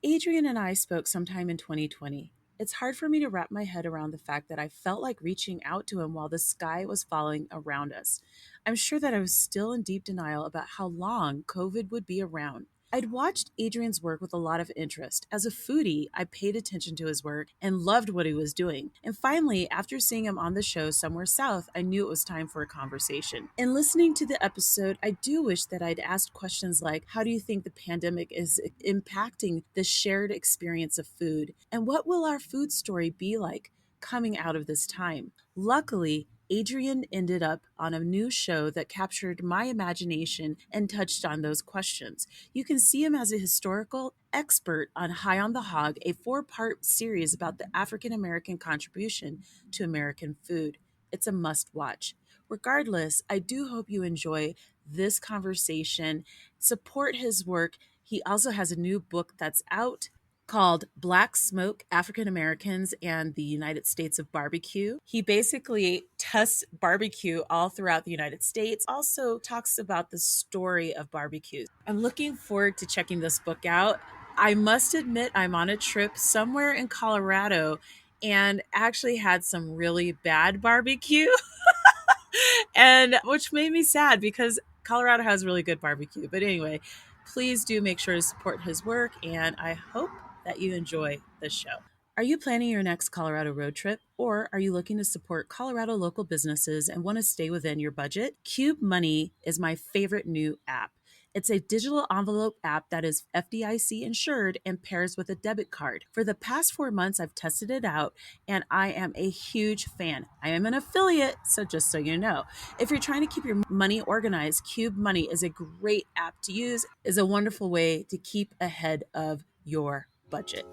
Adrian and I spoke sometime in 2020. It's hard for me to wrap my head around the fact that I felt like reaching out to him while the sky was falling around us. I'm sure that I was still in deep denial about how long COVID would be around. I'd watched Adrian's work with a lot of interest. As a foodie, I paid attention to his work and loved what he was doing. And finally, after seeing him on the show Somewhere South, I knew it was time for a conversation. In listening to the episode, I do wish that I'd asked questions like, how do you think the pandemic is impacting the shared experience of food? And what will our food story be like coming out of this time? Luckily, Adrian ended up on a new show that captured my imagination and touched on those questions. You can see him as a historical expert on High on the Hog, a 4-part series about the African American contribution to American food. It's a must watch. Regardless, I do hope you enjoy this conversation. Support his work. He also has a new book that's out called Black Smoke, African Americans and the United States of Barbecue. He basically tests barbecue all throughout the United States, also talks about the story of barbecue. I'm looking forward to checking this book out. I must admit, I'm on a trip somewhere in Colorado and actually had some really bad barbecue, and which made me sad because Colorado has really good barbecue. But anyway, please do make sure to support his work, and I hope that you enjoy this show. Are you planning your next Colorado road trip, or are you looking to support Colorado local businesses and want to stay within your budget? Cube Money is my favorite new app. It's a digital envelope app that is FDIC insured and pairs with a debit card. For the past 4 months, I've tested it out, and I am a huge fan. I am an affiliate, so just so you know. If you're trying to keep your money organized, Cube Money is a great app to use. It's a wonderful way to keep ahead of your budget.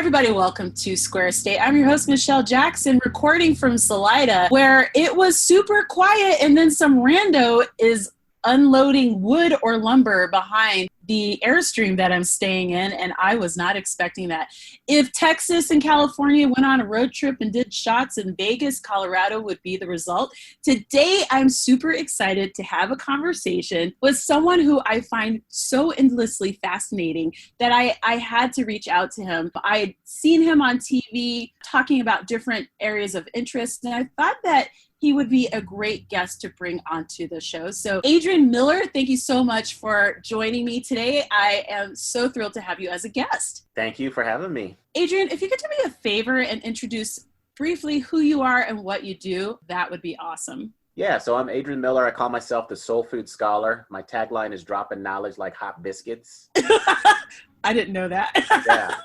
Everybody, welcome to Square State. I'm your host, Michelle Jackson, recording from Salida, where it was super quiet and then some rando is unloading wood or lumber behind the Airstream that I'm staying in, and I was not expecting that. If Texas and California went on a road trip and did shots in Vegas, Colorado would be the result. Today, I'm super excited to have a conversation with someone who I find so endlessly fascinating that I had to reach out to him. I had seen him on TV talking about different areas of interest, and I thought that he would be a great guest to bring onto the show. So Adrian Miller, thank you so much for joining me today. I am so thrilled to have you as a guest. Thank you for having me. Adrian, if you could do me a favor and introduce briefly who you are and what you do, that would be awesome. Yeah, so I'm Adrian Miller. I call myself the soul food scholar. My tagline is dropping knowledge like hot biscuits. I didn't know that. Yeah.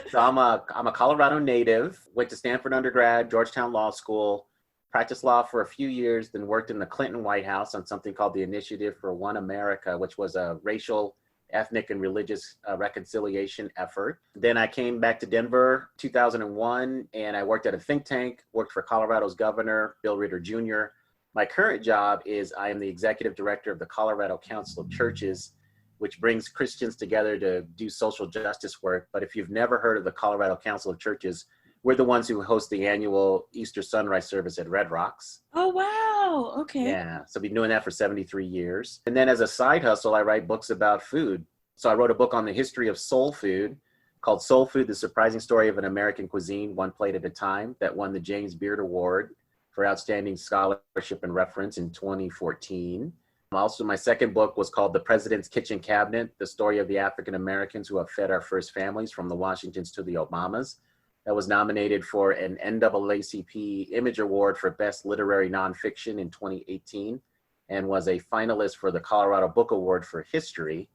So I'm a Colorado native, went to Stanford undergrad, Georgetown Law School, practiced law for a few years, then worked in the Clinton White House on something called the Initiative for One America, which was a racial, ethnic, and religious reconciliation effort. Then I came back to Denver 2001, and I worked at a think tank, worked for Colorado's governor, Bill Ritter Jr. My current job is I am the executive director of the Colorado Council of Churches, which brings Christians together to do social justice work. But if you've never heard of the Colorado Council of Churches, we're the ones who host the annual Easter sunrise service at Red Rocks. Oh, wow. Okay. Yeah. So I've been doing that for 73 years. And then as a side hustle, I write books about food. So I wrote a book on the history of soul food called Soul Food, The Surprising Story of an American Cuisine, One Plate at a Time, that won the James Beard Award for Outstanding Scholarship and Reference in 2014. Also, my second book was called The President's Kitchen Cabinet, The Story of the African Americans Who Have Fed Our First Families, from the Washingtons to the Obamas. That was nominated for an NAACP Image Award for Best Literary Nonfiction in 2018 and was a finalist for the Colorado Book Award for History.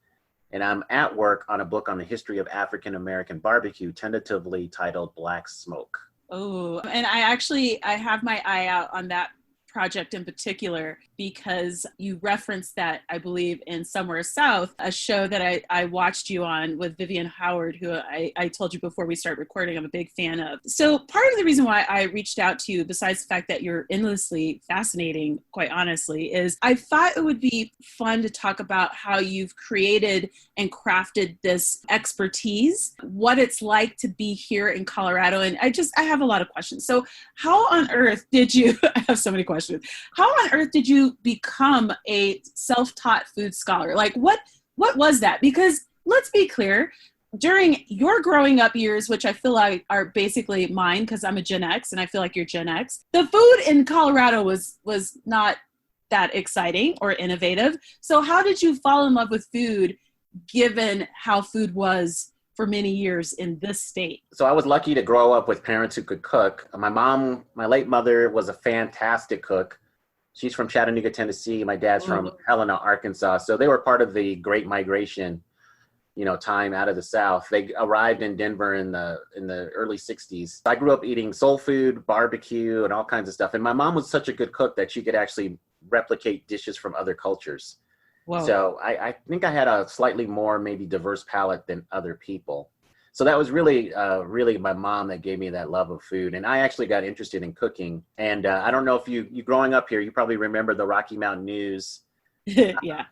And I'm at work on a book on the history of African American barbecue, tentatively titled Black Smoke. Oh, and I have my eye out on that project in particular because you referenced that, I believe, in Somewhere South, a show that I watched you on with Vivian Howard, who I told you before we start recording, I'm a big fan of. So part of the reason why I reached out to you, besides the fact that you're endlessly fascinating, quite honestly, is I thought it would be fun to talk about how you've created and crafted this expertise, what it's like to be here in Colorado. And I have a lot of questions. So how on earth did you, I have so many questions. How on earth did you become a self-taught food scholar? Like what was that? Because let's be clear, during your growing up years, which I feel like are basically mine because I'm a Gen X and I feel like you're Gen X, the food in Colorado was not that exciting or innovative. So how did you fall in love with food given how food was for many years in this state? So I was lucky to grow up with parents who could cook. My mom, my late mother, was a fantastic cook. She's from Chattanooga, Tennessee. My dad's from Helena, Arkansas. So they were part of the Great Migration, time out of the South. They arrived in Denver in the early 60s. I grew up eating soul food, barbecue, and all kinds of stuff. And my mom was such a good cook that she could actually replicate dishes from other cultures. Whoa. So I think I had a slightly more maybe diverse palate than other people. So that was really my mom that gave me that love of food. And I actually got interested in cooking. And I don't know if you growing up here, you probably remember the Rocky Mountain News. Yeah.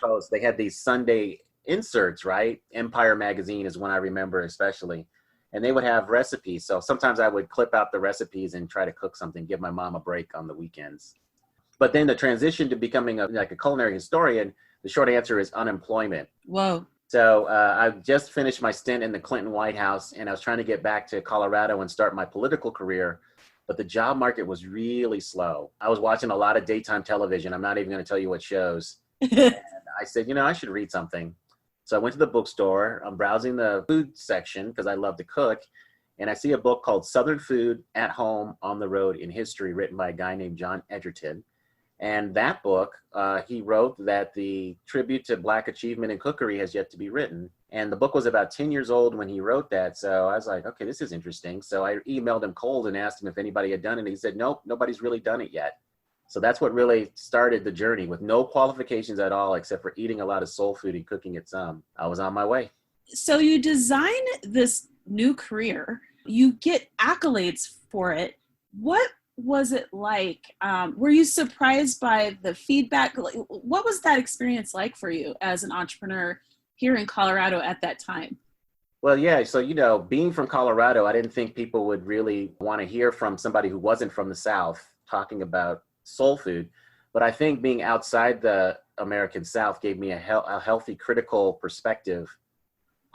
Post. They had these Sunday inserts, right? Empire magazine is one I remember especially. And they would have recipes. So sometimes I would clip out the recipes and try to cook something, give my mom a break on the weekends. But then the transition to becoming a culinary historian, the short answer is unemployment. Whoa. So I just finished my stint in the Clinton White House, and I was trying to get back to Colorado and start my political career, but the job market was really slow. I was watching a lot of daytime television. I'm not even going to tell you what shows. And I said, I should read something. So I went to the bookstore. I'm browsing the food section because I love to cook. And I see a book called Southern Food at Home, on the Road in History, written by a guy named John Edgerton. And that book, he wrote that the tribute to Black achievement in cookery has yet to be written. And the book was about 10 years old when he wrote that. So I was like, okay, this is interesting. So I emailed him cold and asked him if anybody had done it. And he said, nope, nobody's really done it yet. So that's what really started the journey, with no qualifications at all, except for eating a lot of soul food and cooking it some. I was on my way. So you design this new career, you get accolades for it. What was it like? Were you surprised by the feedback? What was that experience like for you as an entrepreneur here in Colorado at that time? Well, yeah. So, being from Colorado, I didn't think people would really want to hear from somebody who wasn't from the South talking about soul food. But I think being outside the American South gave me a healthy, critical perspective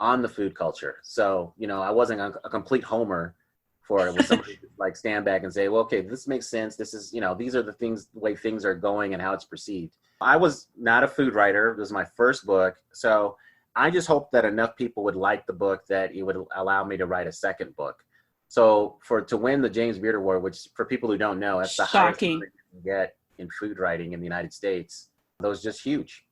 on the food culture. So, I wasn't a complete homer for it. With somebody like stand back and say, well, okay, this makes sense. This is, these are the way things are going and how it's perceived. I was not a food writer. It was my first book. So I just hoped that enough people would like the book that it would allow me to write a second book. So to win the James Beard Award, which for people who don't know, that's the highest honor you can get in food writing in the United States. That was just huge.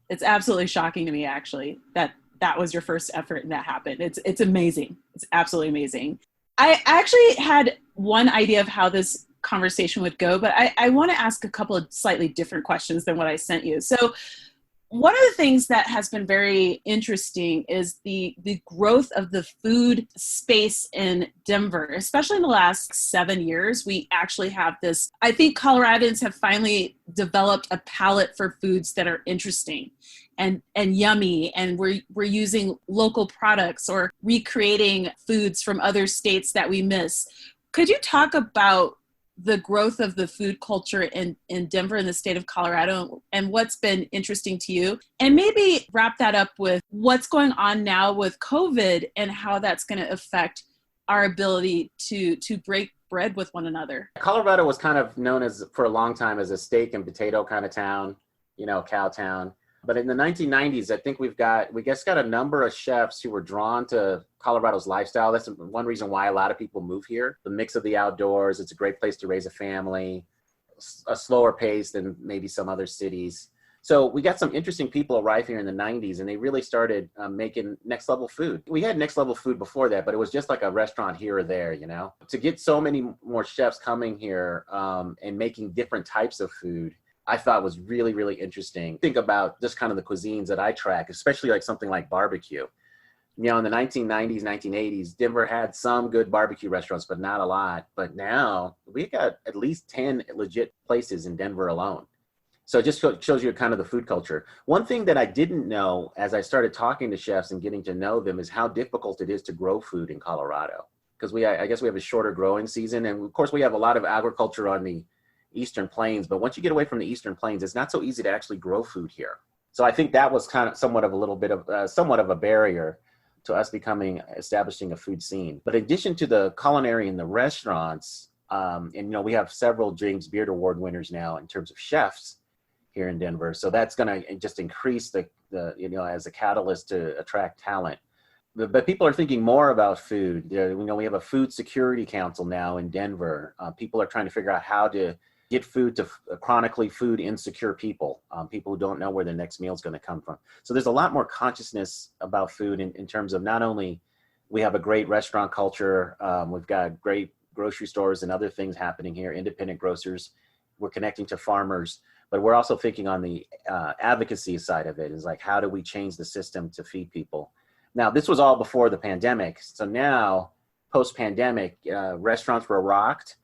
It's absolutely shocking to me, actually, that was your first effort and that happened. It's amazing. It's absolutely amazing. I actually had one idea of how this conversation would go, but I want to ask a couple of slightly different questions than what I sent you. So one of the things that has been very interesting is the growth of the food space in Denver, especially in the last 7 years. We actually have this, I think Coloradans have finally developed a palate for foods that are interesting and yummy, and we're using local products or recreating foods from other states that we miss. Could you talk about the growth of the food culture in Denver and the state of Colorado and what's been interesting to you? And maybe wrap that up with what's going on now with COVID and how that's going to affect our ability to break bread with one another. Colorado was kind of known for a long time as a steak and potato kind of town, cow town. But in the 1990s, I think we got a number of chefs who were drawn to Colorado's lifestyle. That's one reason why a lot of people move here. The mix of the outdoors, it's a great place to raise a family, a slower pace than maybe some other cities. So we got some interesting people arrive here in the 90s, and they really started making next level food. We had next level food before that, but it was just like a restaurant here or there, you know? To get so many more chefs coming here and making different types of food, I thought was really, really interesting. Think about just kind of the cuisines that I track, especially like something like barbecue. You know, in the 1990s, 1980s, Denver had some good barbecue restaurants, but not a lot. But now we got at least 10 legit places in Denver alone. So it just shows you kind of the food culture. One thing that I didn't know as I started talking to chefs and getting to know them is how difficult it is to grow food in Colorado. Because I guess we have a shorter growing season. And of course, we have a lot of agriculture on the Eastern Plains. But once you get away from the Eastern Plains, it's not so easy to actually grow food here. So I think that was kind of somewhat of a barrier to us establishing a food scene. But in addition to the culinary and the restaurants, and you know, we have several James Beard Award winners now in terms of chefs here in Denver. So that's going to just increase the you know, as a catalyst to attract talent. But people are thinking more about food. You know, we have a food security council now in Denver. People are trying to figure out how to get food to chronically food insecure people, people who don't know where their next meal is going to come from. So there's a lot more consciousness about food in terms of not only we have a great restaurant culture, we've got great grocery stores and other things happening here, independent grocers. We're connecting to farmers, but we're also thinking on the advocacy side of it is like, how do we change the system to feed people? Now, this was all before the pandemic. So now, post-pandemic, restaurants were rocked.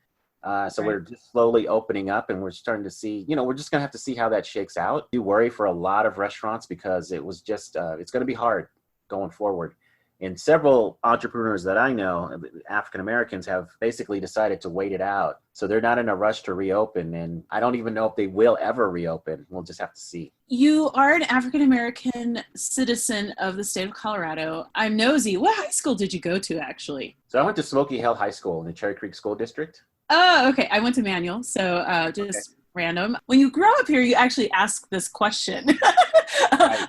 So we're just slowly opening up, and we're starting to see, you know, we're just going to have to see how that shakes out. I do worry for a lot of restaurants because it was just, it's going to be hard going forward. And several entrepreneurs that I know, African Americans, have basically decided to wait it out. So they're not in a rush to reopen. And I don't even know if they will ever reopen. We'll just have to see. You are an African American citizen of the state of Colorado. I'm nosy. What high school did you go to, actually? So I went to Smoky Hill High School in the Cherry Creek School District. Oh, okay. I went to Manual, so just random. When you grow up here, you actually ask this question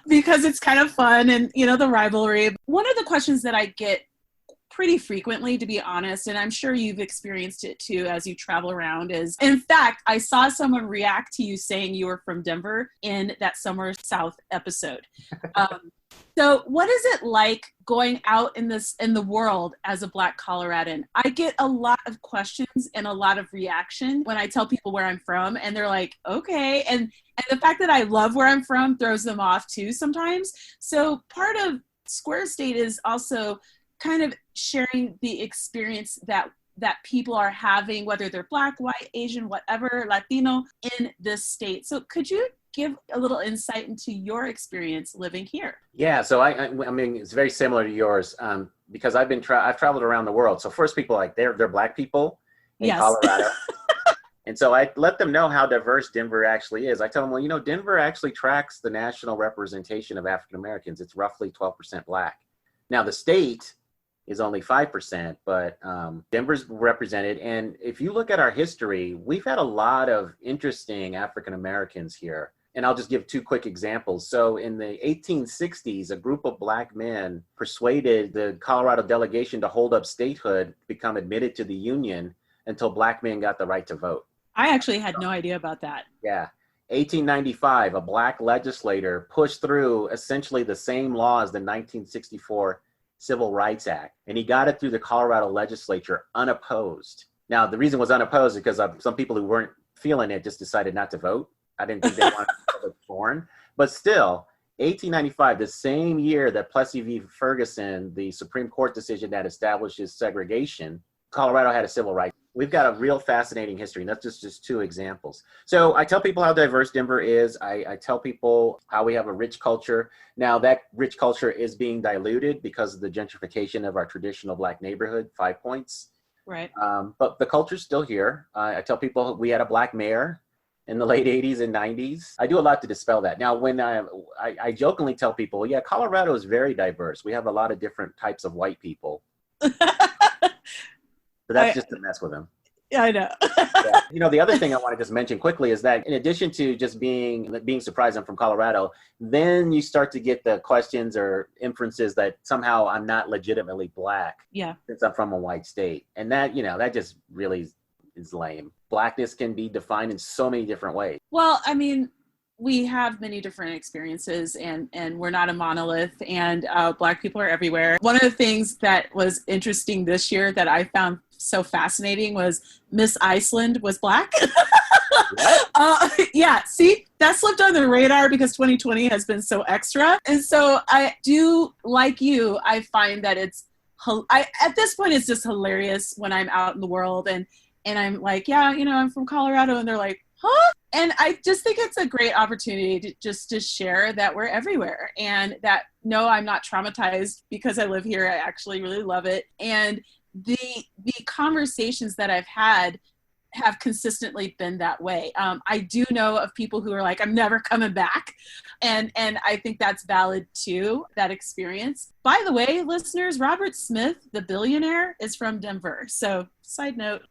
because it's kind of fun and, you know, the rivalry. One of the questions that I get pretty frequently, to be honest, and I'm sure you've experienced it too as you travel around, is, in fact, I saw someone react to you saying you were from Denver in that Somewhere South episode. So what is it like going out in the world as a Black Coloradan? I get a lot of questions and a lot of reaction when I tell people where I'm from, and they're like, okay. And the fact that I love where I'm from throws them off too sometimes. So part of Square State is also kind of sharing the experience that people are having, whether they're Black, white, Asian, whatever, Latino, in this state. So could you give a little insight into your experience living here? Yeah, so I mean, it's very similar to yours because I've traveled around the world. So first, people like they're Black people in Colorado, and so I let them know how diverse Denver actually is. I tell them, well, you know, Denver actually tracks the national representation of African Americans. It's roughly 12% Black. Now the state is only 5%, but Denver's represented. And if you look at our history, we've had a lot of interesting African Americans here. And I'll just give two quick examples. So in the 1860s, a group of Black men persuaded the Colorado delegation to hold up statehood, become admitted to the Union until Black men got the right to vote. I actually had no idea about that. Yeah. 1895, a Black legislator pushed through essentially the same law as the 1964 Civil Rights Act, and he got it through the Colorado legislature unopposed. Now, the reason it was unopposed is because some people who weren't feeling it just decided not to vote. I didn't think they wanted to be born, but still, 1895, the same year that Plessy v. Ferguson, the Supreme Court decision that establishes segregation, Colorado had a civil rights. We've got a real fascinating history, and that's just two examples. So I tell people how diverse Denver is. I tell people how we have a rich culture. Now that rich culture is being diluted because of the gentrification of our traditional Black neighborhood, 5 Points. Right. But the culture's still here. I tell people we had a Black mayor in the late 80s and 90s. I do a lot to dispel that. Now, when I jokingly tell people, yeah, Colorado is very diverse. We have a lot of different types of white people. But that's just to mess with them. Yeah, I know. Yeah. You know, the other thing I want to just mention quickly is that in addition to just being surprised I'm from Colorado, then you start to get the questions or inferences that somehow I'm not legitimately Black. Yeah. Since I'm from a white state. And that, you know, that just really is lame. Blackness can be defined in so many different ways. Well, I mean, we have many different experiences, and we're not a monolith, and Black people are everywhere. One of the things that was interesting this year that I found so fascinating was Miss Iceland was Black. What? Yeah, see, that slipped on the radar because 2020 has been so extra. And so I do, like you, I find that at this point, it's just hilarious when I'm out in the world and I'm like, yeah, I'm from Colorado. And they're like, huh? And I just think it's a great opportunity to share that we're everywhere, and that, no, I'm not traumatized because I live here. I actually really love it. And the conversations that I've had have consistently been that way. I do know of people who are like, I'm never coming back. And I think that's valid too, that experience. By the way, listeners, Robert Smith, the billionaire, is from Denver. So side note,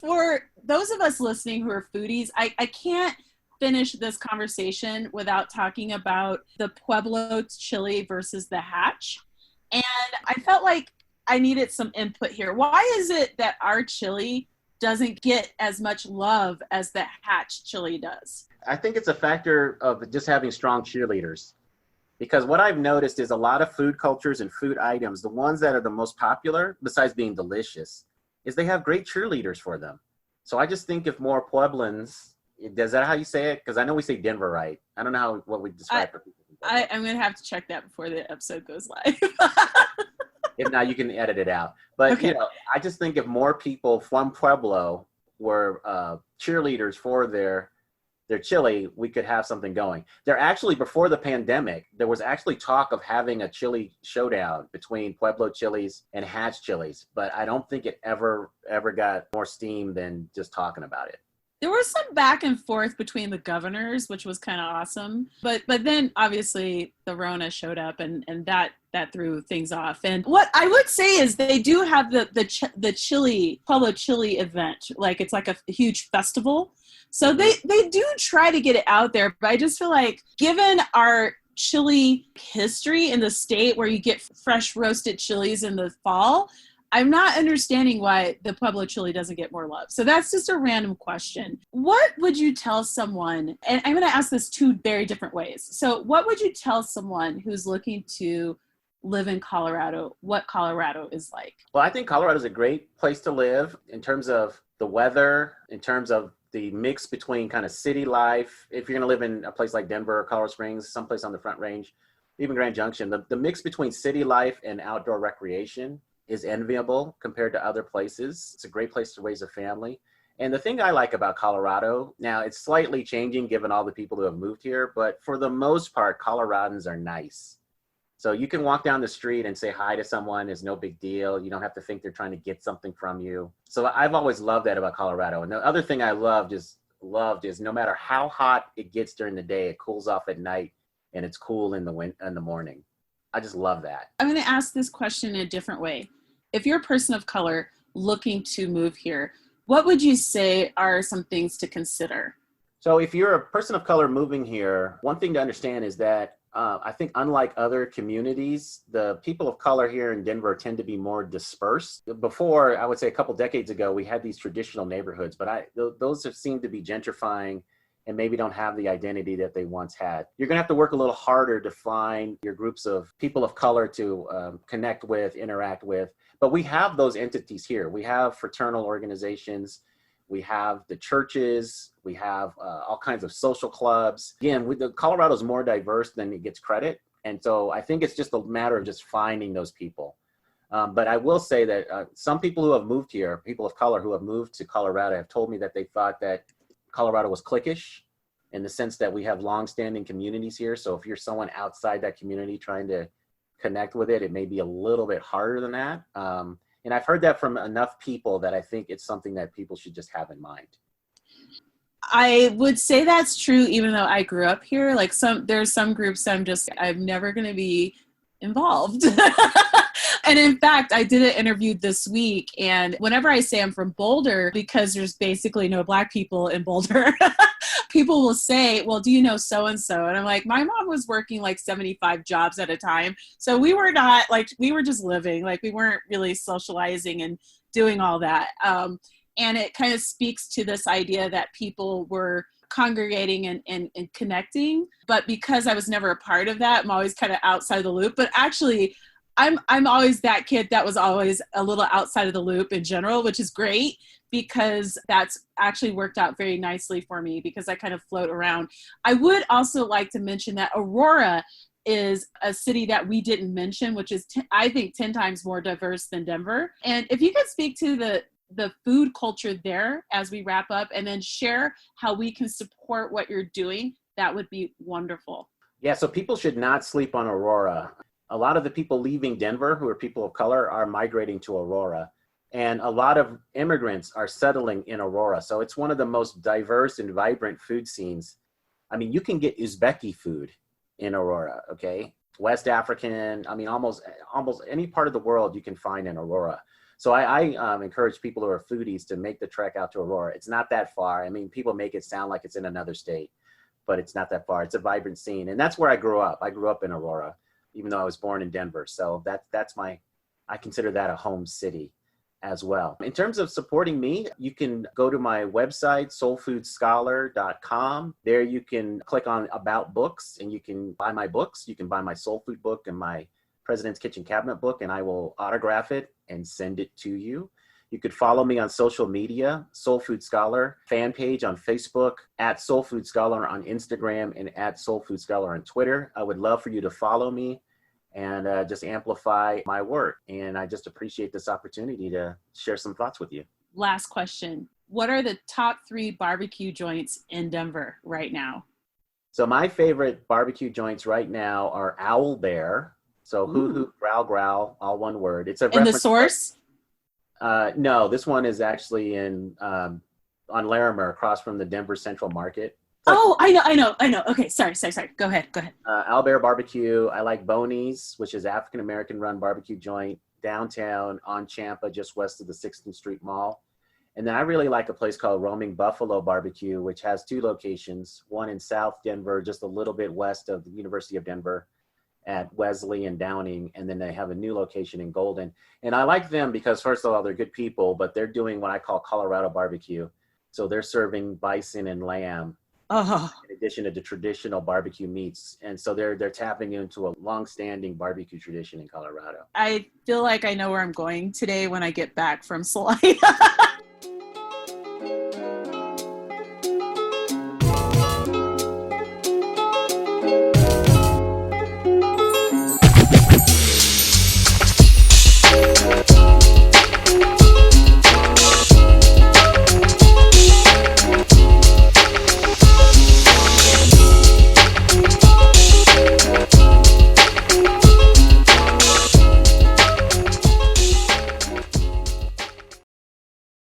for those of us listening who are foodies, I can't finish this conversation without talking about the Pueblo Chili versus the Hatch. And I felt like I needed some input here. Why is it that our chili doesn't get as much love as the Hatch chili does? I think it's a factor of just having strong cheerleaders. Because what I've noticed is a lot of food cultures and food items, the ones that are the most popular, besides being delicious, is they have great cheerleaders for them. So I just think if more Pueblans, is that how you say it? Because I know we say Denver, right? I don't know what we describe for people. I'm going to have to check that before the episode goes live. If not, you can edit it out. But, okay. I just think if more people from Pueblo were cheerleaders for their chili, we could have something going. There actually, before the pandemic, there was actually talk of having a chili showdown between Pueblo chilies and Hatch chilies, but I don't think it ever got more steam than just talking about it. There was some back and forth between the governors, which was kind of awesome. But then obviously the Rona showed up and that threw things off. And what I would say is they do have the chili, Pueblo Chili event. Like it's like a huge festival. So they do try to get it out there. But I just feel like given our chili history in the state where you get fresh roasted chilies in the fall, I'm not understanding why the Pueblo Chili doesn't get more love. So that's just a random question. What would you tell someone, and I'm going to ask this two very different ways. So what would you tell someone who's looking to live in Colorado, what Colorado is like? Well, I think Colorado is a great place to live in terms of the weather, in terms of the mix between kind of city life. If you're going to live in a place like Denver or Colorado Springs, someplace on the Front Range, even Grand Junction, the mix between city life and outdoor recreation is enviable compared to other places. It's a great place to raise a family. And the thing I like about Colorado, now it's slightly changing given all the people who have moved here, but for the most part, Coloradans are nice. So you can walk down the street and say hi to someone, it's no big deal. You don't have to think they're trying to get something from you. So I've always loved that about Colorado. And the other thing I loved is no matter how hot it gets during the day, it cools off at night and it's cool in the morning. I just love that. I'm going to ask this question in a different way. If you're a person of color looking to move here, what would you say are some things to consider? So if you're a person of color moving here, one thing to understand is that I think unlike other communities, the people of color here in Denver tend to be more dispersed. Before, I would say a couple decades ago, we had these traditional neighborhoods, but those have seemed to be gentrifying and maybe don't have the identity that they once had. You're gonna have to work a little harder to find your groups of people of color to connect with, interact with. But we have those entities here. We have fraternal organizations. We have the churches. We have all kinds of social clubs. Again, Colorado is more diverse than it gets credit. And so I think it's just a matter of just finding those people. But I will say that some people who have moved here, people of color who have moved to Colorado, have told me that they thought that Colorado was cliquish in the sense that we have longstanding communities here. So if you're someone outside that community trying to connect with it, it may be a little bit harder than that. And I've heard that from enough people that I think it's something that people should just have in mind. I would say that's true, even though I grew up here. Like there's some groups I'm never going to be involved. And in fact, I did an interview this week, and whenever I say I'm from Boulder, because there's basically no Black people in Boulder, people will say, well, do you know so-and-so? And I'm like, my mom was working like 75 jobs at a time. So we were not like, we were just living, like we weren't really socializing and doing all that. And it kind of speaks to this idea that people were congregating and connecting. But because I was never a part of that, I'm always kind of outside the loop. But actually, I'm always that kid that was always a little outside of the loop in general, which is great because that's actually worked out very nicely for me because I kind of float around. I would also like to mention that Aurora is a city that we didn't mention, which is, I think, 10 times more diverse than Denver. And if you could speak to the food culture there as we wrap up and then share how we can support what you're doing, that would be wonderful. Yeah, so people should not sleep on Aurora. A lot of the people leaving Denver who are people of color are migrating to Aurora. And a lot of immigrants are settling in Aurora. So it's one of the most diverse and vibrant food scenes. I mean, you can get Uzbeki food in Aurora, okay? West African, I mean, almost any part of the world you can find in Aurora. So I encourage people who are foodies to make the trek out to Aurora. It's not that far. I mean, people make it sound like it's in another state, but it's not that far. It's a vibrant scene. And that's where I grew up. I grew up in Aurora, even though I was born in Denver. So I consider that a home city as well. In terms of supporting me, you can go to my website, soulfoodscholar.com. There you can click on About Books and you can buy my books. You can buy my Soul Food book and my President's Kitchen Cabinet book, and I will autograph it and send it to you. You could follow me on social media, Soul Food Scholar, fan page on Facebook, at Soul Food Scholar on Instagram, and at Soul Food Scholar on Twitter. I would love for you to follow me and just amplify my work. And I just appreciate this opportunity to share some thoughts with you. Last question. What are the top 3 barbecue joints in Denver right now? So my favorite barbecue joints right now are Owl Bear. So hoot, hoot, growl, growl, all one word. It's a in the Source? No, this one is actually on Larimer, across from the Denver Central Market. Oh, I know. Okay, sorry. Go ahead. Owlbear Barbecue. I like Boney's, which is African-American run barbecue joint downtown on Champa, just west of the 16th Street Mall. And then I really like a place called Roaming Buffalo Barbecue, which has 2 locations, one in South Denver, just a little bit west of the University of Denver at Wesley and Downing. And then they have a new location in Golden. And I like them because, first of all, they're good people, but they're doing what I call Colorado barbecue. So they're serving bison and lamb. In addition to the traditional barbecue meats. And so they're tapping into a long-standing barbecue tradition in Colorado. I feel like I know where I'm going today when I get back from Salida.